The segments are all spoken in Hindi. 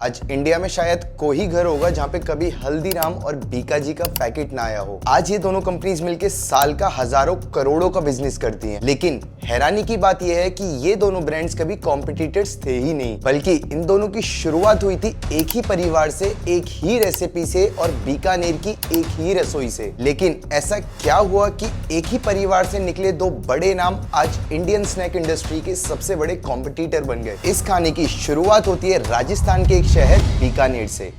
आज इंडिया में शायद कोई घर होगा जहाँ पे कभी हल्दीराम और बीकाजी का पैकेट ना आया हो। आज ये दोनों कंपनीज मिलके साल का हजारों करोड़ों का बिजनेस करती हैं। लेकिन हैरानी की बात यह है कि ये दोनों ब्रांड्स कभी कॉम्पिटिटर्स थे ही नहीं, बल्कि इन दोनों की शुरुआत हुई थी एक ही परिवार से, एक ही रेसिपी से और बीकानेर की एक ही रसोई से। लेकिन ऐसा क्या हुआ कि एक ही परिवार से निकले दो बड़े नाम आज इंडियन स्नैक इंडस्ट्री के सबसे बड़े कॉम्पिटिटर बन गए। इस कहानी की शुरुआत होती है राजस्थान के एक शहर बीकानेर से।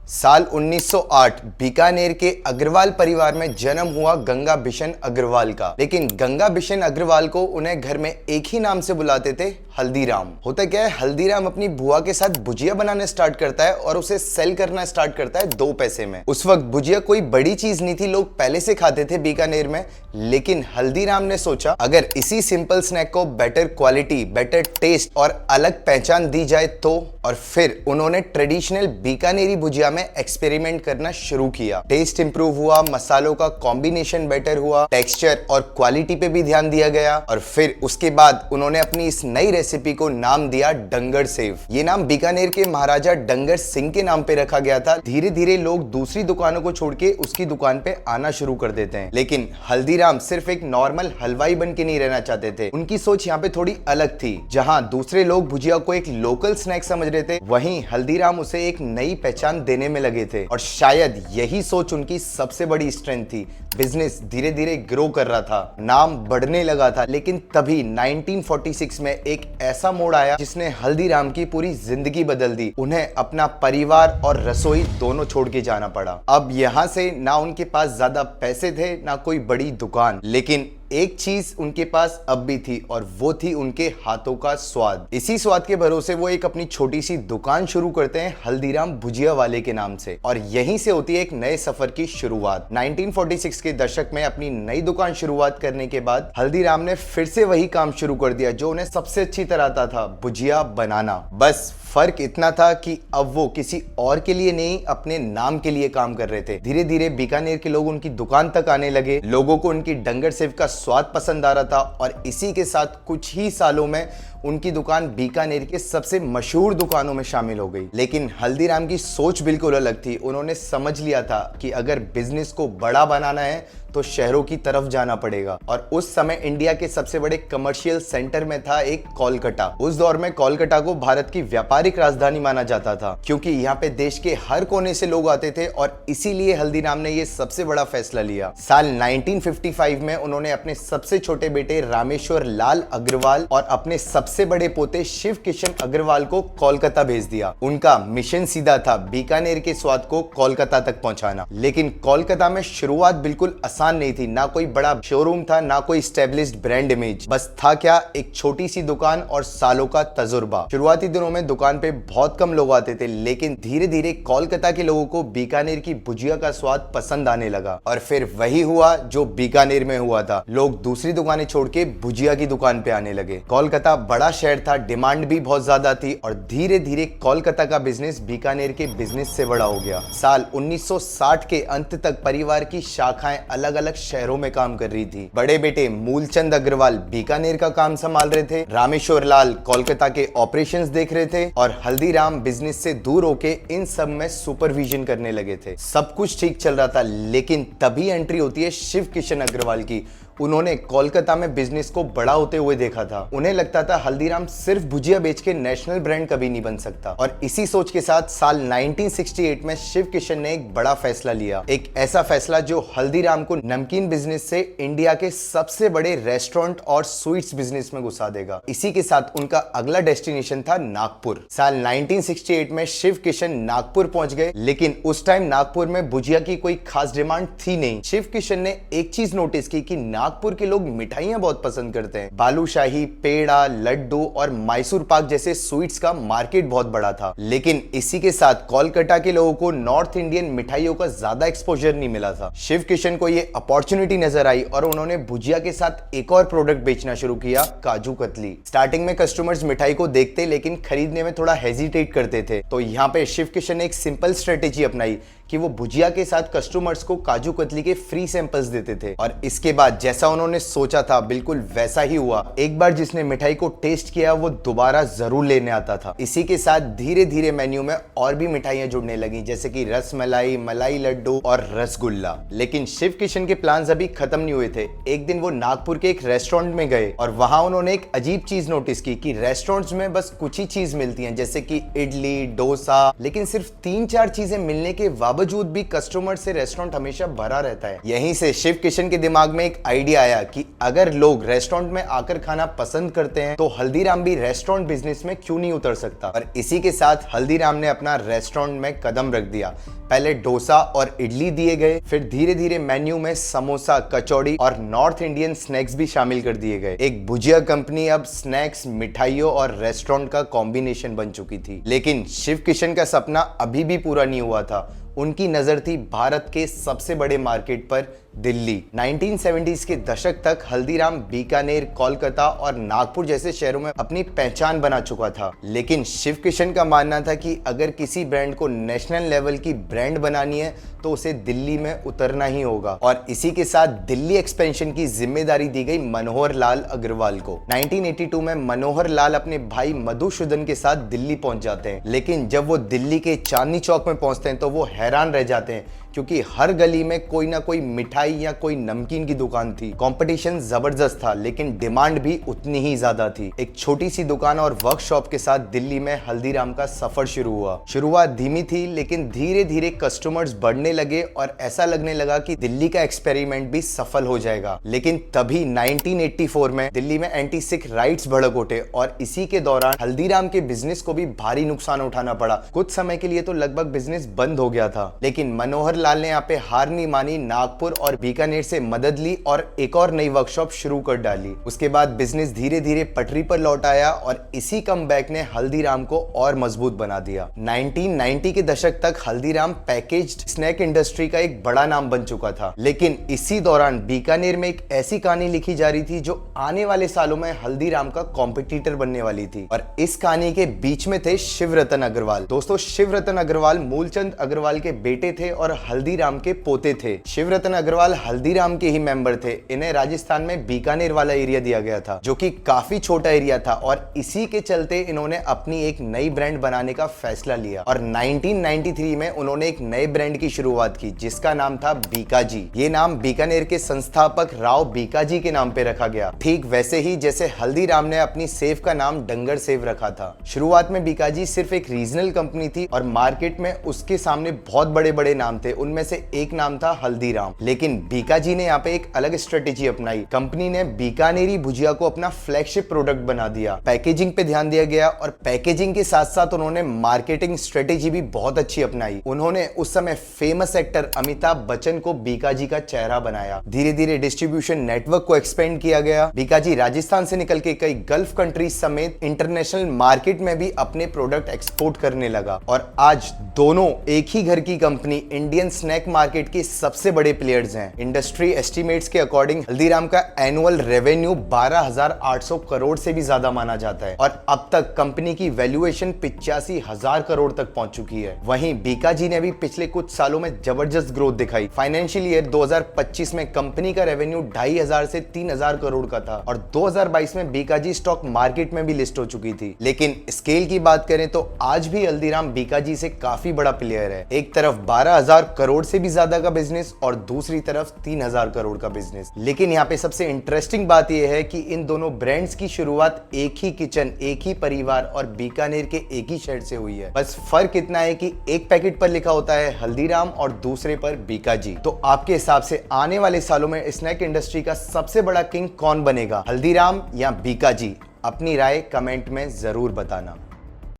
साल 1908 बीकानेर के अग्रवाल परिवार में जन्म हुआ गंगा बिशन अग्रवाल का। लेकिन गंगा बिशन अग्रवाल को उन्हें घर में एक ही नाम से बुलाते थे, हल्दीराम। होता क्या है, हल्दीराम अपनी बुआ के साथ भुजिया बनाने स्टार्ट करता है और उसे सेल करना स्टार्ट करता है 2 पैसे में। उस वक्त भुजिया कोई बड़ी चीज नहीं थी, लोग पहले से खाते थे बीकानेर में। लेकिन हल्दीराम ने सोचा अगर इसी सिंपल स्नैक को बेटर क्वालिटी, बेटर टेस्ट और अलग पहचान दी जाए तो। और फिर उन्होंने ट्रेडिशनल बीकानेरी भुजिया में एक्सपेरिमेंट करना शुरू किया। टेस्ट इंप्रूव हुआ, मसालों का कॉम्बिनेशन बेटर हुआ, टेक्सचर और क्वालिटी पे भी ध्यान दिया गया। और फिर उसके बाद उन्होंने अपनी इस नई रेसिपी को नाम दिया डंगर सेव। ये नाम बीकानेर के महाराजा डंगर सिंह के नाम पे रखा गया था। धीरे धीरे लोग दूसरी दुकानों को छोड़ के उसकी दुकान पे आना शुरू कर देते हैं। लेकिन हल्दीराम सिर्फ एक नॉर्मल हलवाई बन के नहीं रहना चाहते थे। उनकी सोच यहाँ पे थोड़ी अलग थी। जहाँ दूसरे लोग भुजिया को एक लोकल स्नैक समझ रहे थे, वहीं हल्दीराम उसे एक नई पहचान देने में लगे थे। और शायद यही सोच उनकी सबसे बड़ी स्ट्रेंथ थी। बिजनेस धीरे धीरे ग्रो कर रहा था, नाम बढ़ने लगा था। लेकिन तभी 1946 में एक ऐसा मोड़ आया जिसने हल्दीराम की पूरी जिंदगी बदल दी। उन्हें अपना परिवार और रसोई दोनों छोड़ के जाना पड़ा। अब यहाँ से ना उनके पास ज्यादा पैसे थे, ना कोई बड़ी दुकान, लेकिन एक चीज उनके पास अब भी थी और वो थी उनके हाथों का स्वाद। इसी स्वाद के भरोसे वो एक अपनी छोटी सी दुकान शुरू करते हैं, हल्दीराम भुजिया वाले के नाम से। और यहीं से होती है एक नए सफर की शुरुआत। 1946 के दशक में अपनी नई दुकान शुरुआत करने के बाद हल्दीराम ने फिर से वही काम शुरू कर दिया जो उन्हें सबसे अच्छी तरह आता था, भुजिया बनाना। बस फर्क इतना था कि अब वो किसी और के लिए नहीं, अपने नाम के लिए काम कर रहे थे। धीरे धीरे बीकानेर के लोग उनकी दुकान तक आने लगे। लोगों को उनकी डंगर सेव का स्वाद पसंद आ रहा था और इसी के साथ कुछ ही सालों में उनकी दुकान बीकानेर के सबसे मशहूर दुकानों में शामिल हो गई। लेकिन हल्दीराम की सोच बिल्कुल अलग थी। उन्होंने समझ लिया था कि अगर बिजनेस को बड़ा बनाना है तो शहरों की तरफ जाना पड़ेगा। और उस समय इंडिया के सबसे बड़े कमर्शियल सेंटर में था एक कोलकाता। उस दौर में कोलकाता को भारत की व्यापारिक राजधानी माना जाता था, क्योंकि यहाँ पे देश के हर कोने से लोग आते थे। और इसीलिए हल्दीराम ने ये सबसे बड़ा फैसला लिया। साल 1955 में उन्होंने अपने सबसे छोटे बेटे रामेश्वर लाल अग्रवाल और अपने सबसे बड़े पोते शिव किशन अग्रवाल को कोलकाता भेज दिया। उनका मिशन सीधा था, बीकानेर के स्वाद को कोलकाता तक पहुंचाना। लेकिन कोलकाता में शुरुआत बिल्कुल आसान नहीं थी। ना कोई बड़ा शोरूम था, ना कोई एस्टेब्लिश्ड ब्रांड इमेज। बस था क्या, एक छोटी सी दुकान और सालों का तजुर्बा। शुरुआती दिनों में दुकान पे बहुत कम लोग आते थे, लेकिन धीरे धीरे कोलकाता के लोगों को बीकानेर की भुजिया का स्वाद पसंद आने लगा। और फिर वही हुआ जो बीकानेर में हुआ था, लोग दूसरी दुकानें छोड़ के भुजिया की दुकान पे आने लगे। कोलकाता बड़ा शहर था, डिमांड भी बहुत ज्यादा थी और धीरे धीरे कोलकाता का बिजनेस बीकानेर के बिजनेस से बड़ा हो गया। साल 1960 के अंत तक परिवार की शाखाएं अलग अलग शहरों में काम कर रही थी। बड़े बेटे मूलचंद अग्रवाल बीकानेर का काम संभाल रहे थे, रामेश्वर लाल कोलकाता के ऑपरेशंस देख रहे थे और हल्दीराम बिजनेस से दूर होके इन सब में सुपरविजन करने लगे थे। सब कुछ ठीक चल रहा था, लेकिन तभी एंट्री होती है शिव किशन अग्रवाल की। उन्होंने कोलकाता में बिजनेस को बड़ा होते हुए देखा था। उन्हें लगता था हल्दीराम सिर्फ भुजिया बेच के नेशनल ब्रांड कभी नहीं बन सकता। और इसी सोच के साथ साल 1968 में शिव किशन ने एक बड़ा फैसला लिया। एक ऐसा फैसला जो हल्दीराम को नमकीन बिजनेस से इंडिया के सबसे बड़े रेस्टोरेंट और स्वीट्स बिजनेस में घुसा देगा। इसी के साथ उनका अगला डेस्टिनेशन था नागपुर। साल 1968 में शिव किशन नागपुर पहुंच गए, लेकिन उस टाइम नागपुर में भुजिया की कोई खास डिमांड थी नहीं। शिव किशन ने एक चीज नोटिस की कि नागपुर के लोग मिठाइयां बहुत पसंद करते हैं। बालूशाही, पेड़ा, लड्डू और मैसूर पाक जैसे स्वीट्स का मार्केट बहुत बड़ा था। लेकिन इसी के साथ कोलकाता के लोगों को नॉर्थ इंडियन मिठाइयों का ज्यादा एक्सपोजर नहीं मिला था। शिव किशन को ये अपॉर्चुनिटी नजर आई और उन्होंने भुजिया के साथ एक और प्रोडक्ट बेचना शुरू किया, काजू कतली। स्टार्टिंग में कस्टमर्स मिठाई को देखते लेकिन खरीदने में थोड़ा हेजिटेट करते थे। तो यहाँ पे शिव किशन ने एक सिंपल स्ट्रेटेजी अपनाई कि वो भुजिया के साथ कस्टमर्स को काजू कतली के फ्री सैंपल्स देते थे। और इसके बाद जैसा उन्होंने सोचा था बिल्कुल वैसा ही हुआ। एक बार जिसने मिठाई को टेस्ट किया वो दोबारा जरूर लेने आता था। इसी के साथ धीरे धीरे मेन्यू में और भी मिठाइयां जुड़ने लगी, जैसे कि रसमलाई, मलाई लड्डू और रसगुल्ला। लेकिन शिव किशन के प्लान्स अभी खत्म नहीं हुए थे। एक दिन वो नागपुर के एक रेस्टोरेंट में गए और वहां उन्होंने एक अजीब चीज नोटिस की कि रेस्टोरेंट्स में बस कुछ ही चीज मिलती हैं, जैसे कि इडली, डोसा, लेकिन सिर्फ 3-4 चीजें मिलने के बावजूद भी कस्टमर से रेस्टोरेंट हमेशा भरा रहता है। यहीं से शिव किशन के दिमाग में एक आइडिया आया कि अगर लोग रेस्टोरेंट में आकर खाना पसंद करते हैं तो हल्दीराम भी रेस्टोरेंट बिजनेस में क्यों नहीं उतर सकता। और इसी के साथ हल्दीराम ने अपना रेस्टोरेंट में कदम रख दिया। पहले डोसा और इडली दिए गए, फिर धीरे धीरे मेन्यू में समोसा, कचौड़ी और नॉर्थ इंडियन स्नैक्स भी शामिल कर दिए गए। एक भुजिया कंपनी अब स्नैक्स, मिठाइयों और रेस्टोरेंट का कॉम्बिनेशन बन चुकी थी। लेकिन शिव किशन का सपना अभी भी पूरा नहीं हुआ था। उनकी नजर थी भारत के सबसे बड़े मार्केट पर, दिल्ली। 1970s के दशक तक हल्दीराम बीकानेर, कोलकाता और नागपुर जैसे शहरों में अपनी पहचान बना चुका था। लेकिन शिव किशन का मानना था कि अगर किसी ब्रांड को नेशनल लेवल की ब्रांड बनानी है तो उसे दिल्ली में उतरना ही होगा। और इसी के साथ दिल्ली एक्सपेंशन की जिम्मेदारी दी गई मनोहर लाल अग्रवाल को। 1982 में मनोहर लाल अपने भाई मधुसूदन के साथ दिल्ली पहुंच जाते हैं। लेकिन जब वो दिल्ली के चांदनी चौक में पहुंचते हैं तो वो हैरान रह जाते हैं, क्योंकि हर गली में कोई ना कोई मिठाई या कोई नमकीन की दुकान थी। कंपटीशन जबरदस्त था, लेकिन डिमांड भी उतनी ही ज्यादा थी। एक छोटी सी दुकान और वर्कशॉप के साथ दिल्ली में हल्दीराम का सफर शुरू हुआ। शुरुआत धीमी थी, लेकिन धीरे धीरे कस्टमर्स बढ़ने लगे और ऐसा लगने लगा कि दिल्ली का एक्सपेरिमेंट भी सफल हो जाएगा। लेकिन तभी 1984 में दिल्ली में एंटी सिख राइट्स भड़क उठे और इसी के दौरान हल्दीराम के बिजनेस को भी भारी नुकसान उठाना पड़ा। कुछ समय के लिए तो लगभग बिजनेस बंद हो गया था। लेकिन मनोहर लाल ने यहाँ पे हार नहीं मानी, नागपुर और बीकानेर से मदद ली और एक और नई वर्कशॉप शुरू कर डाली। उसके बाद बिजनेस धीरे धीरे पटरी पर लौट आया और इसी कमबैक ने हल्दीराम को और मजबूत बना दिया। 1990 के दशक तक हल्दीराम पैकेज्ड स्नैक इंडस्ट्री का एक बड़ा नाम बन चुका था। लेकिन इसी दौरान बीकानेर में एक ऐसी कहानी लिखी जा रही थी जो आने वाले सालों में हल्दीराम का कॉम्पिटिटर बनने वाली थी। और इस कहानी के बीच में थे शिव रतन अग्रवाल। दोस्तों, शिव रतन अग्रवाल मूलचंद अग्रवाल के बेटे थे और हल्दीराम के पोते थे। शिव रतन अग्रवाल हल्दीराम के ही मेंबर थे। इन्हें राजस्थान में बीकानेर वाला एरिया दिया गया था, जो कि काफी छोटा एरिया था, और इसी के चलते इन्होंने अपनी एक नई ब्रांड बनाने का फैसला लिया। और 1993 में उन्होंने एक नए ब्रांड की शुरुआत की, जिसका नाम था बीकाजी। ये नाम बीकानेर के संस्थापक राव बीकाजी के नाम पे रखा गया, ठीक वैसे ही जैसे हल्दीराम ने अपनी सेव का नाम डंगर सेव रखा था। शुरुआत में बीकाजी सिर्फ एक रीजनल कंपनी थी और मार्केट में उसके सामने बहुत बड़े बड़े नाम थे। उनमें से एक नाम था हल्दीराम। लेकिन बीकाजी ने यहाँ पे एक अलग स्ट्रेटेजी अपनाई। कंपनी ने बीकानेरी भुजिया को अपना फ्लैगशिप प्रोडक्ट बना दिया। पैकेजिंग पे ध्यान दिया गया और पैकेजिंग के साथ साथ उन्होंने मार्केटिंग स्ट्रेटेजी भी बहुत अच्छी अपनाई। उन्होंने उस समय फेमस एक्टर अमिताभ बच्चन को बीकाजी का चेहरा बनाया। धीरे धीरे डिस्ट्रीब्यूशन नेटवर्क को एक्सपेंड किया गया। बीकाजी राजस्थान से निकल के कई गल्फ कंट्रीज समेत इंटरनेशनल मार्केट में भी अपने प्रोडक्ट एक्सपोर्ट करने लगा। और आज दोनों एक ही घर की कंपनी इंडियन स्नैक मार्केट के सबसे बड़े प्लेयर्स हैं। इंडस्ट्री एस्टिमेट्स के अकॉर्डिंग हल्दीराम का एनुअल रेवेन्यू 12,800 करोड़ से भी ज्यादा माना जाता है और अब तक कंपनी की वैल्यूएशन 85,000 करोड़ तक पहुंच चुकी है। वहीं बीकाजी ने भी पिछले कुछ सालों में जबरदस्त ग्रोथ दिखाई। फाइनेंशियल ईयर 2025 में कंपनी का रेवेन्यू 2,500 से 3,000 करोड़ का था और 2022 में बीकाजी स्टॉक मार्केट में भी लिस्ट हो चुकी थी। लेकिन स्केल की बात करें तो आज भी हल्दीराम बीकाजी से काफी बड़ा प्लेयर है। एक तरफ 12,000 करोड़ से भी ज्यादा का बिजनेस और दूसरी तरफ 3,000 करोड़ का बिजनेस। लेकिन यहाँ पे सबसे इंटरेस्टिंग बात यह है कि इन दोनों ब्रांड्स की शुरुआत एक ही किचन, एक ही परिवार और बीकानेर के एक ही शहर से हुई है। बस फर्क इतना है कि एक पैकेट पर लिखा होता है हल्दीराम और दूसरे पर बीकाजी। तो आपके हिसाब से आने वाले सालों में स्नैक इंडस्ट्री का सबसे बड़ा किंग कौन बनेगा, हल्दीराम या बीकाजी? अपनी राय कमेंट में जरूर बताना।